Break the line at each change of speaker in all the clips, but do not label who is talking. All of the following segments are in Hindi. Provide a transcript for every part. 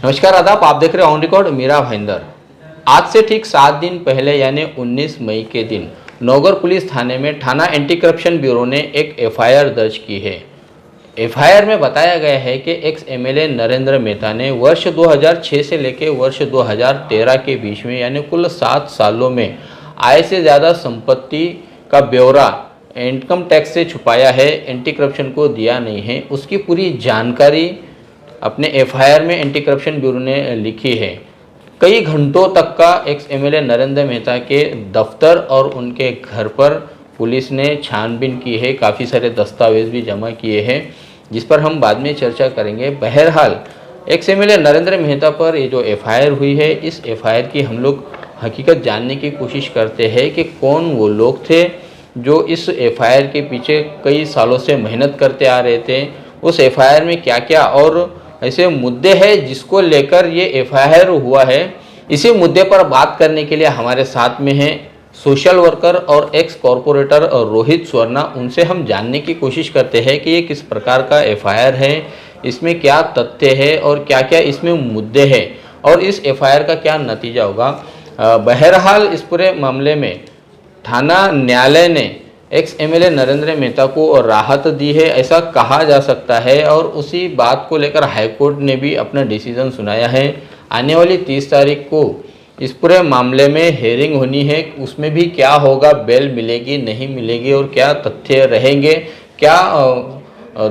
नमस्कार आदाब, आप देख रहे हैं ऑन रिकॉर्ड मीरा भाईंदर। आज से ठीक 7 दिन पहले यानी 19 मई के दिन नौगढ़ पुलिस थाने में थाना एंटी करप्शन ब्यूरो ने एक एफआईआर दर्ज की है। एफआईआर में बताया गया है कि एक्स एमएलए नरेंद्र मेहता ने वर्ष 2006 से लेकर वर्ष 2013 के बीच में यानी कुल 7 सालों में आय से ज़्यादा संपत्ति का ब्यौरा इनकम टैक्स से छुपाया है, एंटी करप्शन को दिया नहीं है। उसकी पूरी जानकारी अपने एफआईआर में एंटी करप्शन ब्यूरो ने लिखी है। कई घंटों तक का एक्स एमएलए नरेंद्र मेहता के दफ्तर और उनके घर पर पुलिस ने छानबीन की है, काफ़ी सारे दस्तावेज भी जमा किए हैं, जिस पर हम बाद में चर्चा करेंगे। बहरहाल एक्स एमएलए नरेंद्र मेहता पर ये जो एफआईआर हुई है, इस एफआईआर की हम लोग हकीकत जानने की कोशिश करते हैं कि कौन वो लोग थे जो इस एफआईआर के पीछे कई सालों से मेहनत करते आ रहे थे। उस एफआईआर में क्या क्या और ऐसे मुद्दे हैं जिसको लेकर ये एफआईआर हुआ है। इसी मुद्दे पर बात करने के लिए हमारे साथ में हैं सोशल वर्कर और एक्स कॉरपोरेटर रोहित स्वर्णा। उनसे हम जानने की कोशिश करते हैं कि ये किस प्रकार का एफआईआर है, इसमें क्या तथ्य है और क्या क्या इसमें मुद्दे हैं और इस एफआईआर का क्या नतीजा होगा। बहरहाल इस पूरे मामले में थाना न्यायालय ने एक्स एमएलए नरेंद्र मेहता को राहत दी है, ऐसा कहा जा सकता है, और उसी बात को लेकर हाईकोर्ट ने भी अपना डिसीजन सुनाया है। आने वाली 30 तारीख को इस पूरे मामले में हेयरिंग होनी है, उसमें भी क्या होगा, बेल मिलेगी नहीं मिलेगी और क्या तथ्य रहेंगे, क्या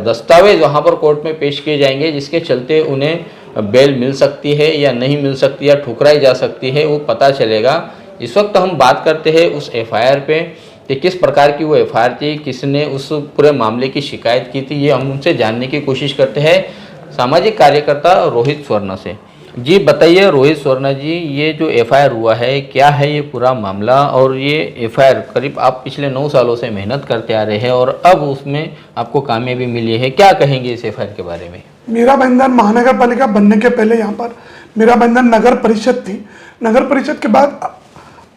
दस्तावेज वहां पर कोर्ट में पेश किए जाएंगे जिसके चलते उन्हें बेल मिल सकती है या नहीं मिल सकती या ठुकराई जा सकती है, वो पता चलेगा। इस वक्त हम बात करते हैं उस एफआईआर पे कि किस प्रकार की वो एफआईआर थी, किसने उस पूरे मामले की शिकायत की थी, ये हम उनसे जानने की कोशिश करते हैं सामाजिक कार्यकर्ता रोहित स्वर्णा से। जी बताइए रोहित स्वर्णा जी, ये जो एफआईआर हुआ है क्या है ये पूरा मामला, और ये एफआईआर करीब आप पिछले 9 सालों से मेहनत करते आ रहे हैं और अब उसमें आपको कामयाबी मिली है, क्या कहेंगे इस एफआईआर के बारे में?
मीरा भाईंदर महानगर पालिका बनने के पहले यहाँ पर मीरा भाईंदर नगर परिषद थी। नगर परिषद के बाद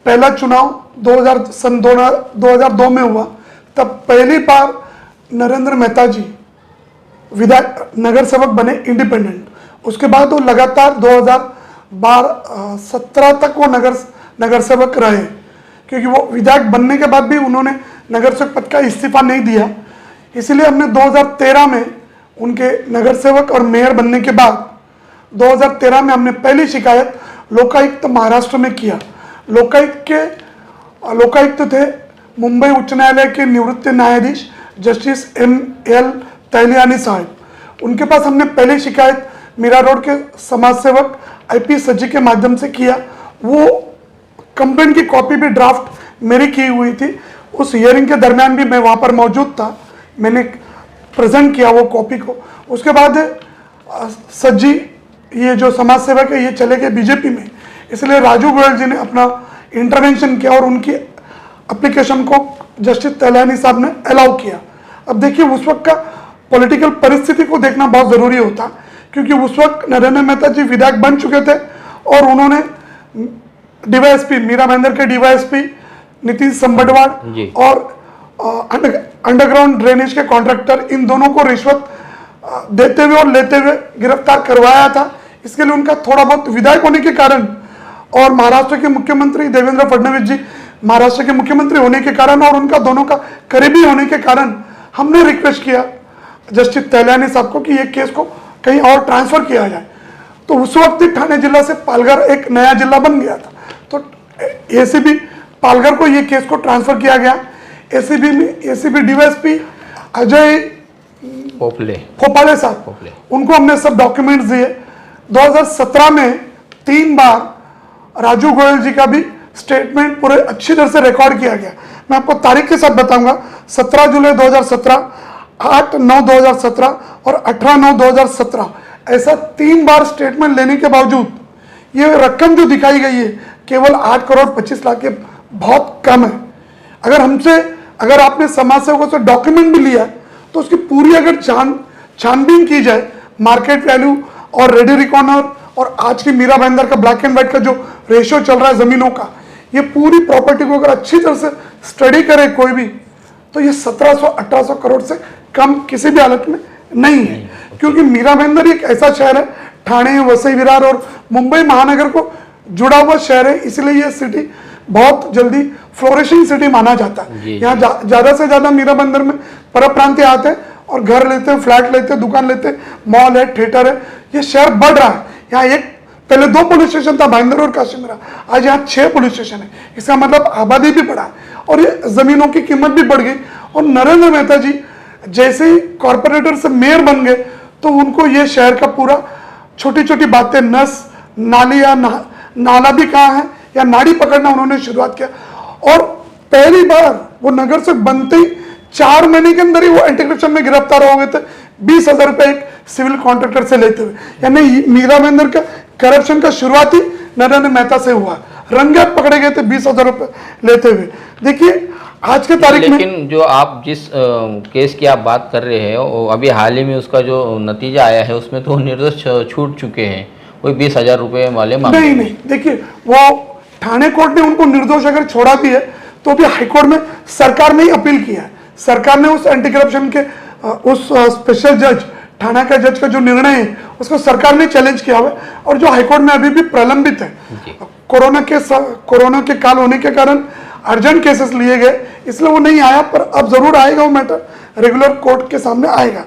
पहला चुनाव 2002 में हुआ, तब पहली बार नरेंद्र मेहता जी विधायक नगर सेवक बने इंडिपेंडेंट। उसके बाद वो लगातार 2017 तक वो नगर सेवक रहे, क्योंकि वो विधायक बनने के बाद भी उन्होंने नगर सेवक पद का इस्तीफा नहीं दिया। इसलिए हमने 2013 में उनके नगर सेवक और मेयर बनने के बाद 2013 में हमने पहली शिकायत लोकायुक्त महाराष्ट्र में किया। लोकायुक्त थे मुंबई उच्च न्यायालय के निवृत्त न्यायाधीश जस्टिस M.L. तहलियानी साहब। उनके पास हमने पहली शिकायत मीरा रोड के समाज सेवक IP सज्जी के माध्यम से किया। वो कंप्लेंट की कॉपी भी ड्राफ्ट मेरी की हुई थी। उस हियरिंग के दरमियान भी मैं वहाँ पर मौजूद था, मैंने प्रेजेंट किया वो कॉपी को। उसके बाद सज्जी ये जो समाज सेवक है ये चले गए बीजेपी में, इसलिए राजू गोयल जी ने अपना इंटरवेंशन किया और उनकी एप्लीकेशन को जस्टिस तहलियानी साहब ने अलाउ किया। अब देखिए उस वक्त का पॉलिटिकल परिस्थिति को देखना बहुत ज़रूरी होता, क्योंकि उस वक्त नरेंद्र मेहता जी विधायक बन चुके थे और उन्होंने डीवाईएसपी मीरा भाईंदर के डीवाईएसपी नीतीश संबटवाड़ और अंडरग्राउंड ड्रेनेज के कॉन्ट्रैक्टर, इन दोनों को रिश्वत देते हुए और लेते हुए गिरफ्तार करवाया था। इसके लिए उनका थोड़ा बहुत विधायक होने के कारण और महाराष्ट्र के मुख्यमंत्री देवेंद्र फडणवीस जी महाराष्ट्र के मुख्यमंत्री होने के कारण और उनका दोनों का करीबी होने के कारण हमने रिक्वेस्ट किया जस्टिस तहलियानी साहब को कि ये केस को कहीं और ट्रांसफर किया जाए। तो उस वक्त ही ठाणे जिला से पालघर एक नया जिला बन गया था, तो एसीबी पालघर को ये केस को ट्रांसफर किया गया। एसीबी डीवाईएसपी अजय फोपाले साहब, उनको हमने सब डॉक्यूमेंट्स दिए। 2017 में 3 बार राजू गोयल जी का भी स्टेटमेंट पूरे अच्छी तरह से रिकॉर्ड किया गया। मैं आपको तारीख के साथ बताऊंगा, 17 जुलाई 2017, 8/9/2017 और 18/9/2017, ऐसा 3 बार स्टेटमेंट लेने के बावजूद ये रकम जो दिखाई गई है केवल 8 करोड़ 25 लाख के बहुत कम है। अगर आपने समाज सेवकों से डॉक्यूमेंट भी लिया है तो उसकी पूरी अगर छानबीन की जाए, मार्केट वैल्यू और रेडी रिकॉर्नर और आज की मीरा भाईंदर का ब्लैक एंड व्हाइट का जो रेशियो चल रहा है जमीनों का, ये पूरी प्रॉपर्टी को अगर अच्छी तरह से स्टडी करे कोई भी, तो ये 1700-1800 करोड़ से कम किसी भी हालत में नहीं है। क्योंकि मीरा भाईंदर एक ऐसा शहर है ठाणे, वसई विरार और मुंबई महानगर को जुड़ा हुआ शहर है, इसलिए ये सिटी बहुत जल्दी फ्लोरिशिंग सिटी माना जाता है। यहाँ ज्यादा से ज्यादा मीरा बंदर में परप्रांतीय प्रांतीय आते हैं और घर लेते हैं, फ्लैट लेते हैं, दुकान लेते हैं, मॉल है, थिएटर है। ये शहर बढ़ रहा है। यहाँ एक पहले 2 पुलिस स्टेशन था, भाईंदर और काशीमीरा, आज यहाँ 6 पुलिस स्टेशन है। इसका मतलब आबादी भी बढ़ा है और ये जमीनों की कीमत भी बढ़ गई। और नरेंद्र मेहता जी जैसे ही कॉर्पोरेटर से मेयर बन गए तो उनको ये शहर का पूरा छोटी छोटी बातें, नस नाली या नाला भी कहाँ है या नाड़ी पकड़ना उन्होंने शुरुआत किया। और पहली बार वो नगर से बनते ही 4 महीने के अंदर ही वो एंटी करप्शन में गिरफ्तार हो गए थे, 20,000 रुपए एक सिविल कॉन्ट्रैक्टर से लेते हुए। यानी मीरा भाईंदर का करप्शन का शुरुआत ही नरेंद्र मेहता से हुआ। रंगे हाथ पकड़े गए थे 20,000 रुपए लेते हुए। देखिए आज के तारीख में,
लेकिन जो आप जिस केस की आप बात कर रहे हैं वो अभी हाल ही में उसका जो नतीजा आया है उसमें तो निर्दोष छूट चुके हैं, वही 20,000 रुपए वाले मामले।
नहीं, देखिए वो ठाणे कोर्ट ने उनको निर्दोष अगर छोड़ा भी है तो भी हाईकोर्ट में सरकार ने ही अपील किया है। सरकार ने उस एंटी करप्शन के उस स्पेशल जज, ठाणा का जज का जो निर्णय है उसको सरकार ने चैलेंज किया हुआ है और जो हाईकोर्ट में अभी भी प्रलंबित है। कोरोना के काल होने के कारण अर्जेंट केसेस लिए गए, इसलिए वो नहीं आया, पर अब जरूर आएगा वो मैटर, रेगुलर कोर्ट के सामने आएगा।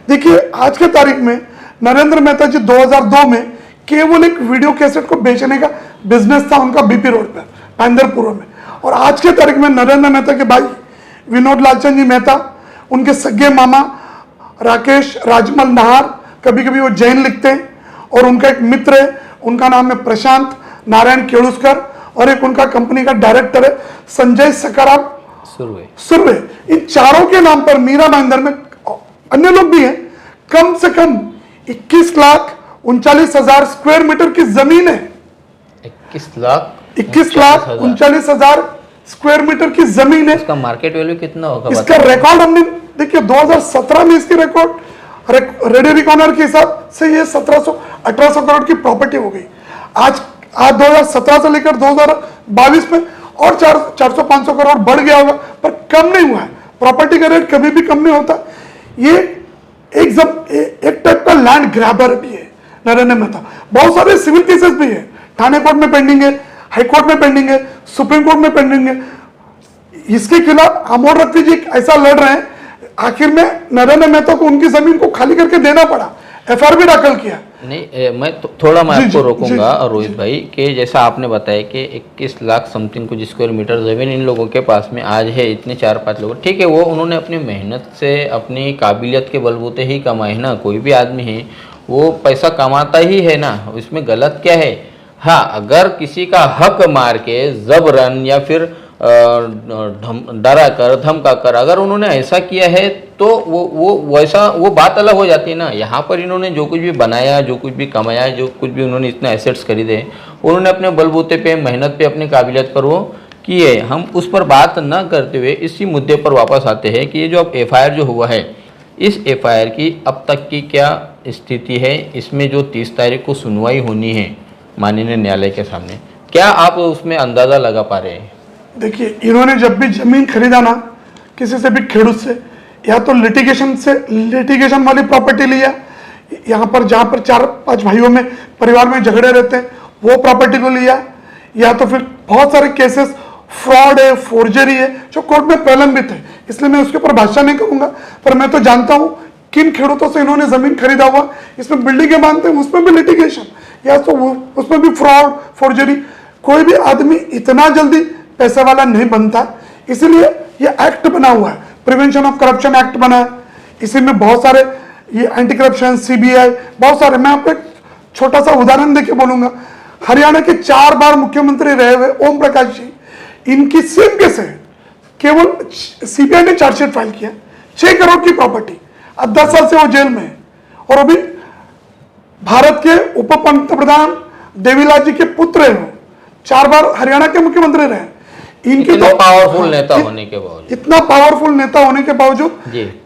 देखिए आज के तारीख में नरेंद्र मेहता जी 2002 में केवल एक वीडियो कैसेट को बेचने का बिजनेस था उनका बीपी रोड पर भाईंदरपुर में। और आज के तारीख में नरेंद्र मेहता के भाई विनोद लालचंद जी मेहता, उनके सगे मामा राकेश राजमल नाहर, कभी कभी वो जैन लिखते हैं, और उनका एक मित्र है, उनका नाम है प्रशांत नारायण केड़ुस्कर, और एक उनका कंपनी का डायरेक्टर है संजय सकाराम सुरवे। इन चारों के नाम पर मीरा भाईंदर में अन्य लोग भी हैं, कम से कम 21,39,000 स्क्वायर मीटर की जमीन है। 21,39,000 स्क्वायर मीटर की जमीन है।
इसका मार्केट वैल्यू कितना होगा?
इसका रिकॉर्ड हमने देखिए 2017 में इसकी रिकॉर्ड रेडियो रिकॉर्डर के हिसाब से ये 1700-1800 करोड़ की प्रॉपर्टी हो गई। आज 2017 से लेकर 2022 में और 400-500 करोड़ बढ़ गया होगा, पर कम नहीं हुआ है। प्रॉपर्टी का रेट कभी भी कम नहीं होता। ये एक टाइप का लैंड ग्रैबर भी है नरेंद्र मेहता। बहुत सारे सिविल केसेस भी है, ठाणे कोर्ट में पेंडिंग है, हाई कोर्ट में पेंडिंग है, सुप्रीम कोर्ट में पेंडिंग है। इसके खिलाफ अमोल रत्ती जी ऐसा लड़ रहे हैं, आखिर में नरेंद्र मेहता को उनकी जमीन को खाली करके देना पड़ा, एफआईआर भी दाखिल किया।
नहीं, मैं थोड़ा मैं आपको रोकूंगा रोहित भाई, कि जैसा आपने बताया कि 21 लाख समथिंग कुछ स्क्वायर मीटर ज़मीन इन लोगों के पास में आज है, इतने 4-5 लोग, ठीक है, वो उन्होंने अपनी मेहनत से अपनी काबिलियत के बलबूते ही कमाए ना। कोई भी आदमी है वो पैसा कमाता ही है ना, इसमें गलत क्या है? हाँ, अगर किसी का हक मार के जबरन या फिर डरा कर धमका कर अगर उन्होंने ऐसा किया है तो वो बात अलग हो जाती है ना। यहाँ पर इन्होंने जो कुछ भी बनाया, जो कुछ भी कमाया, जो कुछ भी उन्होंने इतने एसेट्स खरीदे, उन्होंने अपने बलबूते पे, मेहनत पे, अपनी काबिलियत पर वो किए। हम उस पर बात न करते हुए इसी मुद्दे पर वापस आते हैं कि ये जो अब एफआईआर जो हुआ है, इस एफआईआर की अब तक की क्या स्थिति है? इसमें जो 30 तारीख को सुनवाई होनी है माननीय न्यायालय के सामने, क्या आप उसमें अंदाज़ा लगा पा रहे हैं?
देखिए, इन्होंने जब भी जमीन खरीदा ना किसी से भी, खेडूत से, या तो लिटिगेशन वाली प्रॉपर्टी लिया, यहाँ पर जहाँ पर 4-5 भाइयों में परिवार में झगड़े रहते हैं वो प्रॉपर्टी को लिया, या तो फिर बहुत सारे केसेस फ्रॉड है, फोर्जरी है जो कोर्ट में प्रलंबित है। इसलिए मैं उसके ऊपर भाषा नहीं करूंगा, पर मैं तो जानता हूँ किन खेडूतों से इन्होंने जमीन खरीदा हुआ। इसमें बिल्डिंगें बांधते हैं, उसमें भी लिटिगेशन, या तो उसमें भी फ्रॉड, फोर्जरी। कोई भी आदमी इतना जल्दी पैसा वाला नहीं बनता, इसीलिए ये एक्ट बना हुआ है, प्रिवेंशन ऑफ करप्शन एक्ट बना है। इसी में बहुत सारे ये एंटी करप्शन, सीबीआई, बहुत सारे। मैं आपको एक छोटा सा उदाहरण देके बोलूंगा। हरियाणा के 4 बार मुख्यमंत्री रहे हुए ओम प्रकाश जी, इनकी सेम केस है, केवल सीबीआई ने चार्जशीट फाइल किया, 6 करोड़ की प्रॉपर्टी। अब 10 साल से वो जेल में है। और अभी भारत के उप पंतप्रधान देवीलाल जी के पुत्र है, वो 4 बार हरियाणा के मुख्यमंत्री रहे। इनके तो
पावरफुल नेता होने के बावजूद,
इतना पावरफुल नेता होने के बावजूद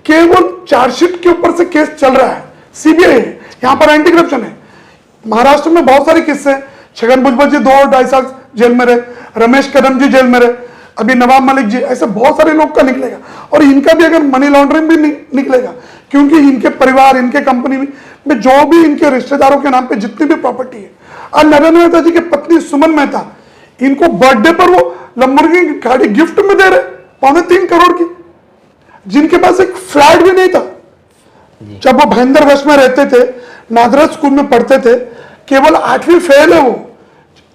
केवल चार्जशीट के ऊपर से केस चल रहा है। सीबीआई है, यहाँ पर एंटी करप्शन है। महाराष्ट्र में बहुत सारे किस्से हैं। छगन भुजबल जी 2-2.5 साल जेल में रहे, रमेश कदम जी जेल में रहे, अभी नवाब मलिक जी, ऐसे बहुत सारे लोग का निकलेगा। और इनका भी अगर मनी लॉन्ड्रिंग भी निकलेगा, क्योंकि इनके परिवार, इनके कंपनी में में जो भी इनके रिश्तेदारों के नाम पे जितनी भी प्रॉपर्टी है, और नरेंद्र मेहता जी की पत्नी सुमन मेहता, इनको बर्थडे पर वो लंबोर्गिनी की गाड़ी गिफ्ट में दे रहे 3.25 करोड़ की, जिनके पास एक फ्लैट भी नहीं था। जब वो भाईंदरगढ़ में रहते थे, नादरा स्कूल में पढ़ते थे, केवल 8वीं फेल है वो।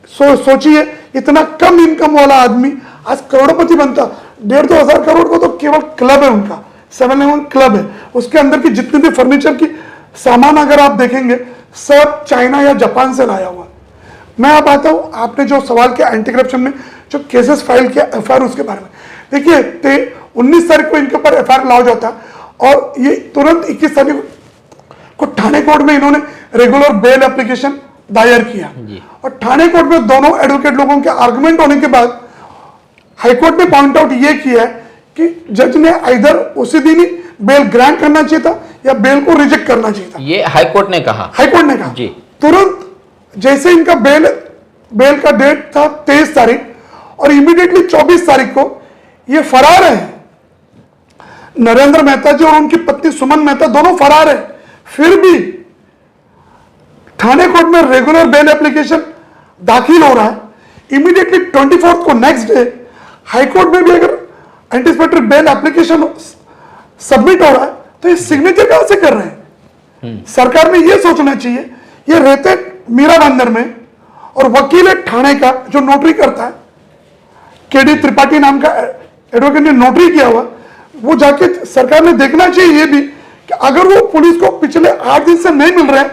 सोचिए इतना कम इनकम वाला आदमी आज करोड़पति बनता। 1.5-2 हजार करोड़ को तो केवल क्लब है उनका, 7-Eleven क्लब है, उसके अंदर की जितनी भी फर्नीचर की सामान अगर आप देखेंगे सब चाइना या जापान से लाया हुआ। मैं अब आता हूं, आपने जो सवाल किया एंटी करप्शन में जो केसेस फाइल किया एफआईआर, उसके बारे में देखिए 19 तारीख को इनके ऊपर एफआईआर लॉन्च होता और ये तुरंत 21 तारीख को ठाणे कोर्ट में इन्होंने रेगुलर बेल एप्लीकेशन दायर किया और ठाणे कोर्ट में दोनों एडवोकेट लोगों के आर्गुमेंट होने के बाद हाईकोर्ट ने पॉइंट आउट ये किया है कि जज ने इधर उसी दिन ही बेल ग्रांट करना चाहिए था या बेल को रिजेक्ट करना चाहिए था।
ये हाईकोर्ट ने कहा,
हाईकोर्ट ने कहा
जी।
तुरंत जैसे इनका बेल का डेट था 23 तारीख और इमीडिएटली 24 तारीख को ये फरार है। नरेंद्र मेहता जी और उनकी पत्नी सुमन मेहता दोनों फरार है, फिर भी थाने कोर्ट में रेगुलर बेल एप्लीकेशन दाखिल हो रहा है। इमीडिएटली 24 को नेक्स्ट डे हाईकोर्ट में भी अगर एंटीसिपेटरी बेल एप्लीकेशन सबमिट हो रहा है तो ये सिग्नेचर कहां से कर रहे हैं? सरकार ने ये सोचना चाहिए, ये रहते मीरा बंदर में और वकील है ठाणे का जो नोटरी करता है, केडी त्रिपाठी नाम का एडवोकेट ने नोटरी किया हुआ, वो जाके सरकार ने देखना चाहिए ये भी कि अगर वो पुलिस को पिछले 8 दिन से नहीं मिल रहे,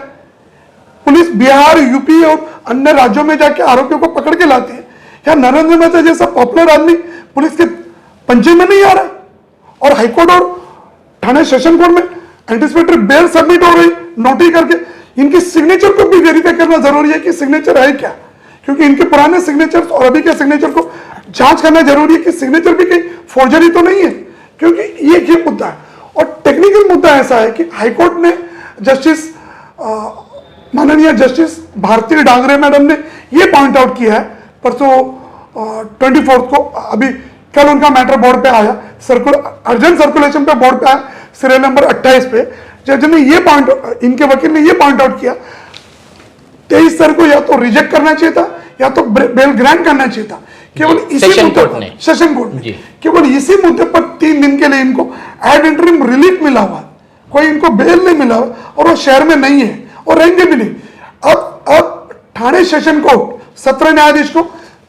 पुलिस बिहार, यूपी और अन्य राज्यों में जाके आरोपियों को पकड़ के लाती है, या नरेंद्र मेहता जैसा पॉपुलर आदमी पुलिस के पंजे में नहीं आ रहा और हाईकोर्ट और ठाणे सेशन कोर्ट में एंटीसिपेटरी बेल सबमिट हो रही नोटरी करके, इनकी सिग्नेचर को भी वेरीफाई करना जरूरी है कि सिग्नेचर है क्या, क्योंकि इनके पुराने सिग्नेचर और अभी के सिग्नेचर को जांच करना जरूरी है कि सिग्नेचर भी कहीं फोर्जरी तो नहीं है, क्योंकि ये मुद्दा है। और टेक्निकल मुद्दा ऐसा है कि हाईकोर्ट ने जस्टिस माननीय जस्टिस भारती डांगरे मैडम ने ये पॉइंट आउट किया है परसों 24 को, अभी कल उनका मैटर बोर्ड पे आया, अर्जेंट सर्कुलेशन पे बोर्ड पे आया, सीरियल नंबर 28 पे जज ने ये पॉइंट, इनके वकील ने ये पॉइंट आउट किया 23 तारीख को या तो रिजेक्ट करना चाहिए था या तो बेल ग्रांट करना चाहिए था। केवल इसी
सेशन कोर्ट ने
केवल इसी मुद्दे पर 3 दिन के लिए इनको एड इंटरिम रिलीफ मिला हुआ, कोई इनको बेल नहीं मिला हुआ और वो शहर में नहीं है और रहेंगे भी नहीं। अब ठाणे सेशन कोर्ट 17 न्यायाधीश को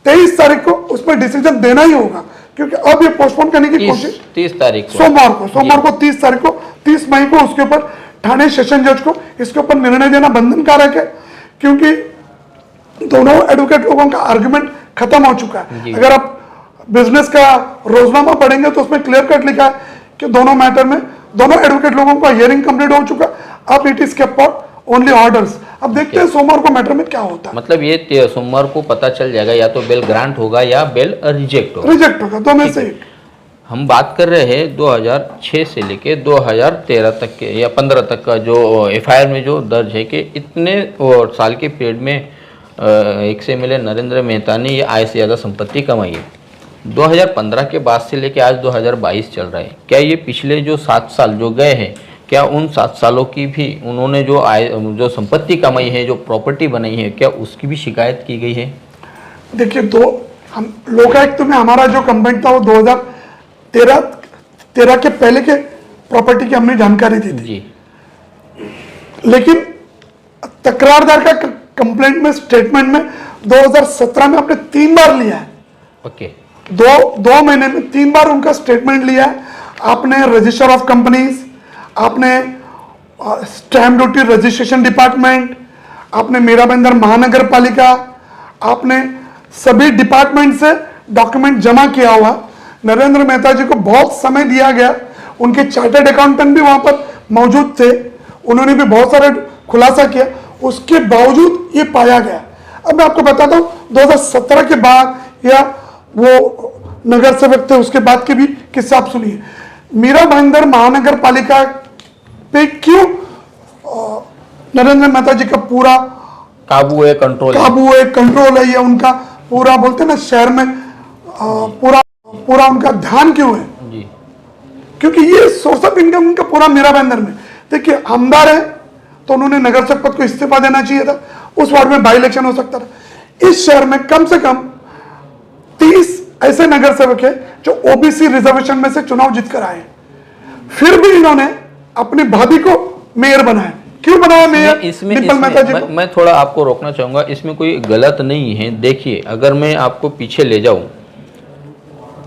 23 तारीख को उसमें डिसीजन देना ही होगा, क्योंकि अब ये पोस्टपोन करने की कोशिश
30 तारीख
सोमवार को 30 तारीख को 30 मई को उसके ऊपर ठाणे सेशन जज को इसके ऊपर निर्णय देना बंधनकारक है, क्योंकि दोनों एडवोकेट लोगों का आर्गुमेंट खत्म हो चुका है। अगर आप बिजनेस का रोजनामा पढ़ेंगे तो उसमें क्लियर कट लिखा है कि दोनों मैटर में दोनों एडवोकेट लोगों का हियरिंग कंप्लीट हो चुका, अब it is kept for only orders. अब देखते हैं सोमवार को मैटर में क्या होता है।
मतलब ये सोमवार को पता चल जाएगा, या तो बेल ग्रांट होगा या बेल रिजेक्ट होगा,
दो में से एक।
हम बात कर रहे हैं 2006 से लेके 2013 तक के या 15 तक का जो एफआईआर में जो दर्ज है कि इतने साल के पीरियड में एक से मिले नरेंद्र मेहता ने ये आय से ज़्यादा संपत्ति कमाई है। 2015 के बाद से लेके आज 2022 चल रहा है, क्या ये पिछले जो 7 साल जो गए हैं, क्या उन 7 सालों की भी उन्होंने जो जो संपत्ति कमाई है, जो प्रॉपर्टी बनाई है, क्या उसकी भी शिकायत की गई है?
देखिए, हम लोकायुक्त में हमारा जो कंप्लेंट था वो 2013 के पहले के प्रॉपर्टी की हमने जानकारी दी थी
जी।
लेकिन तकरारदार का कंप्लेंट में स्टेटमेंट में 2017 में आपने 3 बार लिया है।
ओके।
दो महीने में 3 बार उनका स्टेटमेंट लिया है। आपने रजिस्टर ऑफ कंपनीज, आपने स्टैम्प ड्यूटी रजिस्ट्रेशन डिपार्टमेंट, आपने मीरा बंदर महानगर पालिका, आपने सभी डिपार्टमेंट से डॉक्यूमेंट जमा किया हुआ। नरेंद्र मेहता जी को बहुत समय दिया गया, उनके चार्टर्ड अकाउंटेंट भी वहां पर मौजूद थे, उन्होंने भी बहुत सारा खुलासा किया, उसके बावजूद ये पाया गया। अब मैं आपको बताता हूँ 2017 के बाद या वो नगर सेवक थे उसके बाद के भी किस्से आप सुनिए। मीरा भाईंदर महानगर पालिका पे क्यों नरेंद्र मेहता जी का पूरा
काबू है,
कंट्रोल है, या उनका पूरा बोलते हैं ना शहर में पूरा उनका ध्यान क्यों है
जी?
क्योंकि ये सोर्स ऑफ इनकम उनका पूरा मीरा भाईंदर में। देखिए, आमदार है तो उन्होंने नगर सेवक पद को इस्तीफा देना चाहिए था, उस वार्ड में बाई इलेक्शन हो सकता था। इस शहर में कम से कम 30 ऐसे नगर सेवक है जो ओबीसी रिजर्वेशन में से चुनाव जीतकर आए, फिर भी इन्होंने अपनी भाभी को मेयर बनाया। क्यों बनाया मेयर? डिम्पल मेहता जी को।
मैं थोड़ा आपको रोकना चाहूंगा, इसमें कोई गलत नहीं है। देखिए, अगर मैं आपको पीछे ले जाऊं,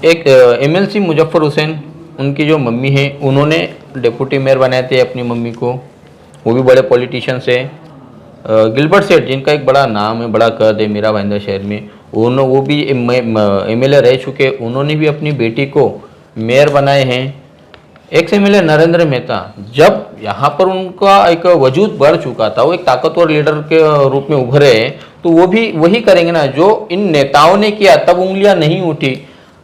एक एमएलसी मुजफ्फर हुसैन, उनकी जो मम्मी है, उन्होंने डिप्टी मेयर बनाए थे अपनी मम्मी को, वो भी बड़े पॉलिटिशियंस है। गिलबर्ट सेठ, जिनका एक बड़ा नाम है, बड़ा कद है मीरा भाईंदर शहर में, वो भी एमएलए रह चुके, उन्होंने भी अपनी बेटी को मेयर बनाए हैं। एक्स एमएलए नरेंद्र मेहता, जब यहाँ पर उनका एक वजूद बढ़ चुका था, वो एक ताकतवर लीडर के रूप में उभरे, तो वो भी वही करेंगे ना जो इन नेताओं ने किया, तब उंगलियां नहीं उठी।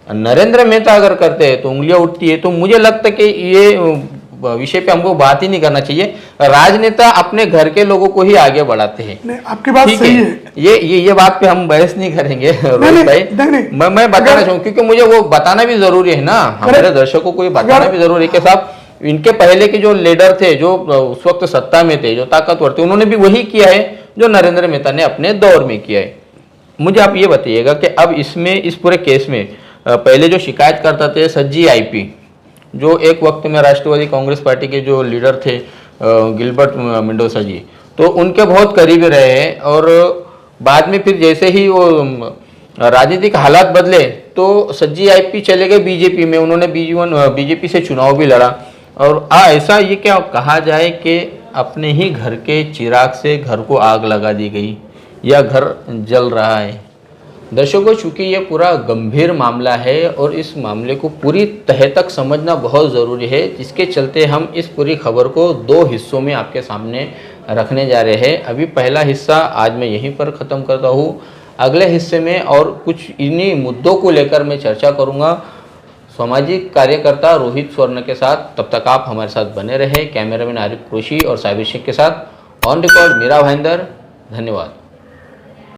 नरेंद्र मेहता अगर करते हैं तो उंगलियां उठती है। तो मुझे लगता है कि ये विषय पे हमको बात ही नहीं करना चाहिए। राजनेता अपने घर के लोगों को ही आगे बढ़ाते हैं।
नहीं, आपकी बात सही है।
ये बात पे हम बहस नहीं करेंगे रोहित भाई। मैं बताना चाहूँ, क्योंकि मुझे वो बताना भी जरूरी है ना, हमारे दर्शकों को ये बताना भी जरूरी है कि साहब इनके पहले के जो लीडर थे, जो उस वक्त सत्ता में थे, जो ताकतवर थे, उन्होंने भी वही किया है जो नरेंद्र मेहता ने अपने दौर में किया है। मुझे आप ये बताइएगा कि अब इसमें, इस पूरे केस में पहले जो शिकायत करता थे सज्जी आईपी, जो एक वक्त में राष्ट्रवादी कांग्रेस पार्टी के जो लीडर थे गिलबर्ट मेंडोसा जी, तो उनके बहुत करीबी रहे हैं। और बाद में फिर जैसे ही वो राजनीतिक हालात बदले तो सज्जी आईपी चले गए बीजेपी में, उन्होंने बीजेपी से चुनाव भी लड़ा। और ऐसा ये क्या कहा जाए कि अपने ही घर के चिराग से घर को आग लगा दी गई या घर जल रहा है। दर्शकों, चूंकि ये पूरा गंभीर मामला है और इस मामले को पूरी तह तक समझना बहुत ज़रूरी है, जिसके चलते हम इस पूरी खबर को 2 हिस्सों में आपके सामने रखने जा रहे हैं। अभी पहला हिस्सा आज मैं यहीं पर ख़त्म करता हूँ। अगले हिस्से में और कुछ इन्हीं मुद्दों को लेकर मैं चर्चा करूँगा सामाजिक कार्यकर्ता रोहित स्वर्ण के साथ। तब तक आप हमारे साथ बने रहे। कैमरामैन आरिफ कुरैशी और साबिर शेख के साथ ऑन रिकॉर्ड मीरा भाईंदर। धन्यवाद।